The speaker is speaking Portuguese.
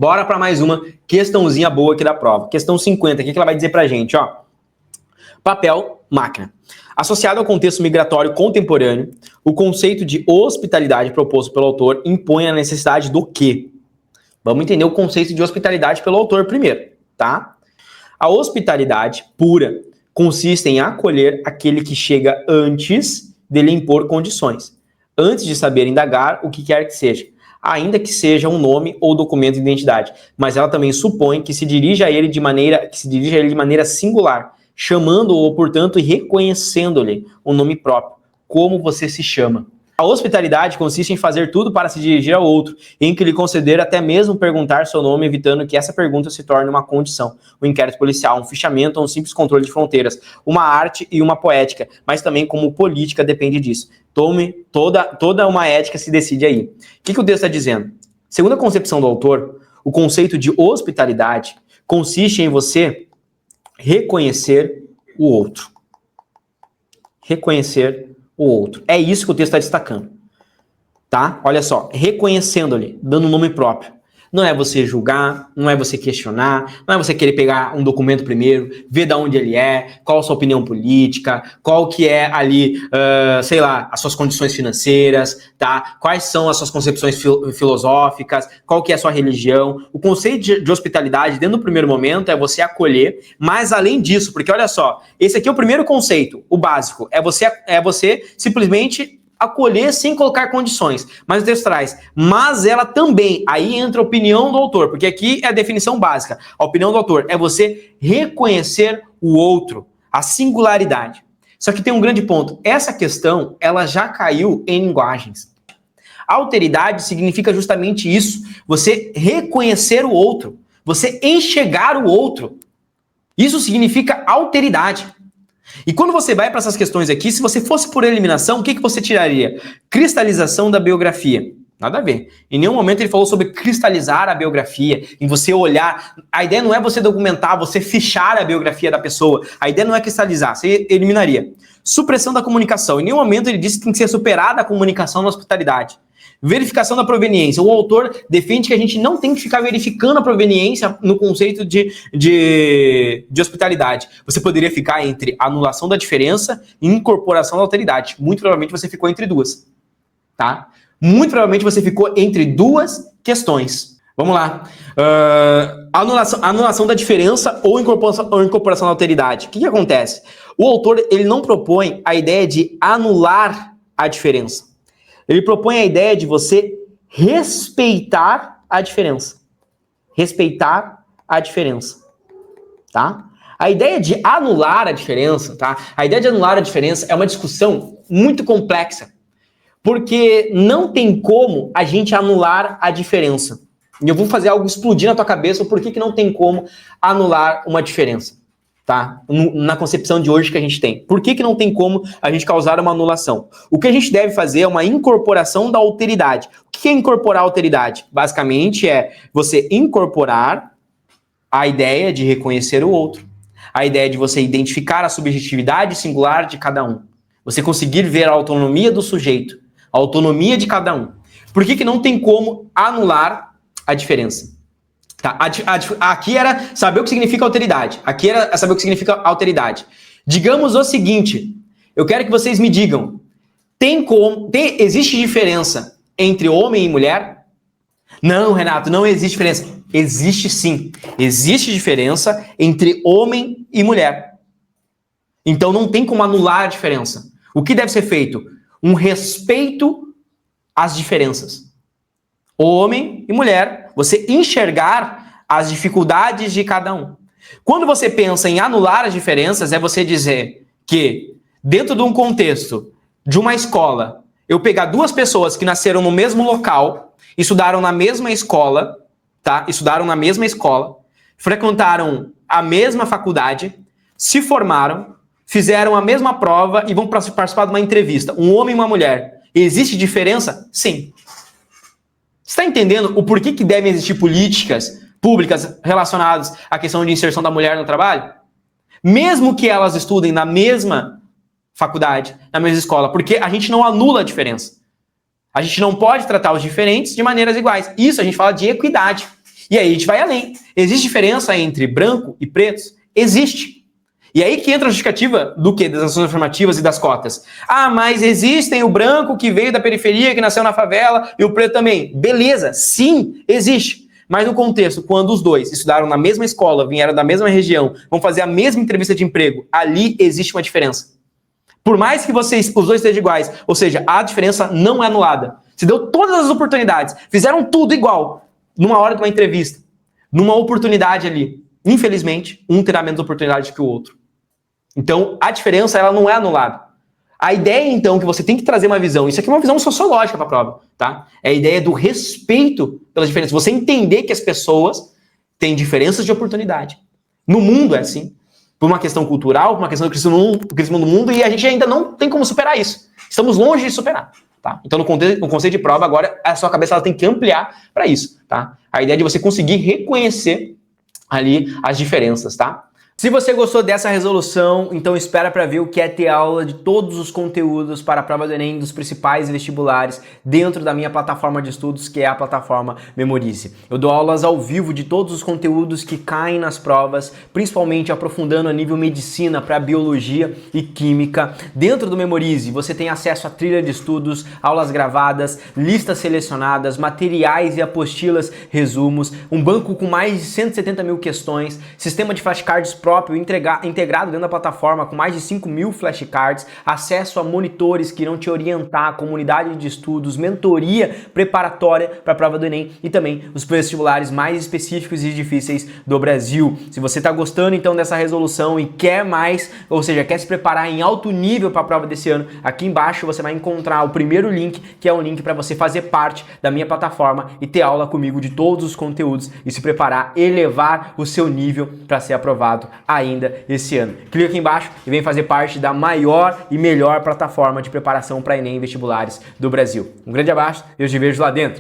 Bora para mais uma questãozinha boa aqui da prova. Questão 50, o que ela vai dizer pra gente, ó? Papel, máquina. Associado ao contexto migratório contemporâneo, o conceito de hospitalidade proposto pelo autor impõe a necessidade do quê? Vamos entender o conceito de hospitalidade pelo autor primeiro, tá? A hospitalidade pura consiste em acolher aquele que chega antes dele impor condições, antes de saber indagar o que quer que seja, ainda que seja um nome ou documento de identidade, mas ela também supõe que se dirija a ele de maneira singular, chamando-o, portanto, e reconhecendo-lhe o nome próprio, como você se chama. A hospitalidade consiste em fazer tudo para se dirigir ao outro, em que lhe conceder até mesmo perguntar seu nome, evitando que essa pergunta se torne uma condição, um inquérito policial, um fichamento ou um simples controle de fronteiras, uma arte e uma poética, mas também como política depende disso. Toda uma ética se decide aí. O que o texto está dizendo? Segundo a concepção do autor, o conceito de hospitalidade consiste em você reconhecer o outro. Reconhecer o outro. É isso que o texto está destacando. Tá? Olha só, reconhecendo-lhe, dando um nome próprio. Não é você julgar, não é você questionar, não é você querer pegar um documento primeiro, ver de onde ele é, qual a sua opinião política, qual que é ali, sei lá, as suas condições financeiras, tá? Quais são as suas concepções filosóficas, qual que é a sua religião. O conceito de hospitalidade, dentro do primeiro momento, é você acolher, mas além disso, porque olha só, esse aqui é o primeiro conceito, o básico, é você simplesmente acolher sem colocar condições. Mas o texto traz, mas ela também, aí entra a opinião do autor, porque aqui é a definição básica. A opinião do autor é você reconhecer o outro, a singularidade. Só que tem um grande ponto, essa questão, ela já caiu em linguagens. Alteridade significa justamente isso, você reconhecer o outro, você enxergar o outro. Isso significa alteridade. E quando você vai para essas questões aqui, se você fosse por eliminação, o que você tiraria? Cristalização da biografia. Nada a ver. Em nenhum momento ele falou sobre cristalizar a biografia, em você olhar. A ideia não é você documentar, você fichar a biografia da pessoa. A ideia não é cristalizar, você eliminaria. Supressão da comunicação. Em nenhum momento ele disse que tem que ser superada a comunicação na hospitalidade. Verificação da proveniência. O autor defende que a gente não tem que ficar verificando a proveniência no conceito de hospitalidade. Você poderia ficar entre anulação da diferença e incorporação da alteridade. Muito provavelmente você ficou entre duas. Tá? Muito provavelmente você ficou entre duas questões. Vamos lá. Anulação da diferença ou incorporação da alteridade. O que acontece? O autor ele não propõe a ideia de anular a diferença. Ele propõe a ideia de você respeitar a diferença. Respeitar a diferença. Tá? A ideia de anular a diferença, tá? A ideia de anular a diferença é uma discussão muito complexa. Porque não tem como a gente anular a diferença. E eu vou fazer algo explodir na tua cabeça, por que não tem como anular uma diferença. Tá? Na concepção de hoje que a gente tem. Por que não tem como a gente causar uma anulação? O que a gente deve fazer é uma incorporação da alteridade. O que é incorporar a alteridade? Basicamente é você incorporar a ideia de reconhecer o outro, a ideia de você identificar a subjetividade singular de cada um, você conseguir ver a autonomia do sujeito, a autonomia de cada um. Por que não tem como anular a diferença? Tá, aqui era saber o que significa alteridade. Aqui era saber o que significa alteridade. Digamos o seguinte, eu quero que vocês me digam, existe diferença entre homem e mulher? Não, Renato, não existe diferença. Existe sim. Existe diferença entre homem e mulher. Então não tem como anular a diferença. O que deve ser feito? Um respeito às diferenças. Homem e mulher, você enxergar as dificuldades de cada um. Quando você pensa em anular as diferenças, é você dizer que, dentro de um contexto de uma escola, eu pegar duas pessoas que nasceram no mesmo local, estudaram na mesma escola, tá? Estudaram na mesma escola, frequentaram a mesma faculdade, se formaram, fizeram a mesma prova e vão participar de uma entrevista. Um homem e uma mulher. Existe diferença? Sim. Você está entendendo o porquê que devem existir políticas públicas relacionadas à questão de inserção da mulher no trabalho? Mesmo que elas estudem na mesma faculdade, na mesma escola, porque a gente não anula a diferença. A gente não pode tratar os diferentes de maneiras iguais. Isso a gente fala de equidade. E aí a gente vai além. Existe diferença entre branco e pretos? Existe. E aí que entra a justificativa do quê? Das ações afirmativas e das cotas. Ah, mas existem o branco que veio da periferia, que nasceu na favela, e o preto também. Beleza, sim, existe. Mas no contexto, quando os dois estudaram na mesma escola, vieram da mesma região, vão fazer a mesma entrevista de emprego, ali existe uma diferença. Por mais que os dois estejam iguais, ou seja, a diferença não é anulada. Se deu todas as oportunidades, fizeram tudo igual, numa hora de uma entrevista, numa oportunidade ali. Infelizmente, um terá menos oportunidade que o outro. Então, a diferença ela não é anulada. A ideia, então, que você tem que trazer uma visão, isso aqui é uma visão sociológica para a prova, tá? É a ideia do respeito pelas diferenças. Você entender que as pessoas têm diferenças de oportunidade. No mundo é assim. Por uma questão cultural, por uma questão do crescimento do mundo, e a gente ainda não tem como superar isso. Estamos longe de superar. Tá? Então, no conceito de prova, agora, a sua cabeça ela tem que ampliar para isso. Tá? A ideia é de você conseguir reconhecer ali as diferenças, tá? Se você gostou dessa resolução, então espera para ver o que é ter aula de todos os conteúdos para a prova do Enem dos principais vestibulares dentro da minha plataforma de estudos, que é a plataforma Memorize. Eu dou aulas ao vivo de todos os conteúdos que caem nas provas, principalmente aprofundando a nível medicina para biologia e química. Dentro do Memorize, você tem acesso a trilha de estudos, aulas gravadas, listas selecionadas, materiais e apostilas, resumos, um banco com mais de 170 mil questões, sistema de flashcards próprio integrado dentro da plataforma com mais de 5.000 flashcards, acesso a monitores que irão te orientar, comunidade de estudos, mentoria preparatória para a prova do Enem e também os vestibulares mais específicos e difíceis do Brasil. Se você está gostando então dessa resolução e quer mais, ou seja, quer se preparar em alto nível para a prova desse ano, aqui embaixo você vai encontrar o primeiro link, que é um link para você fazer parte da minha plataforma e ter aula comigo de todos os conteúdos e se preparar, elevar o seu nível para ser aprovado ainda esse ano. Clica aqui embaixo e vem fazer parte da maior e melhor plataforma de preparação para Enem e vestibulares do Brasil. Um grande abraço e eu te vejo lá dentro.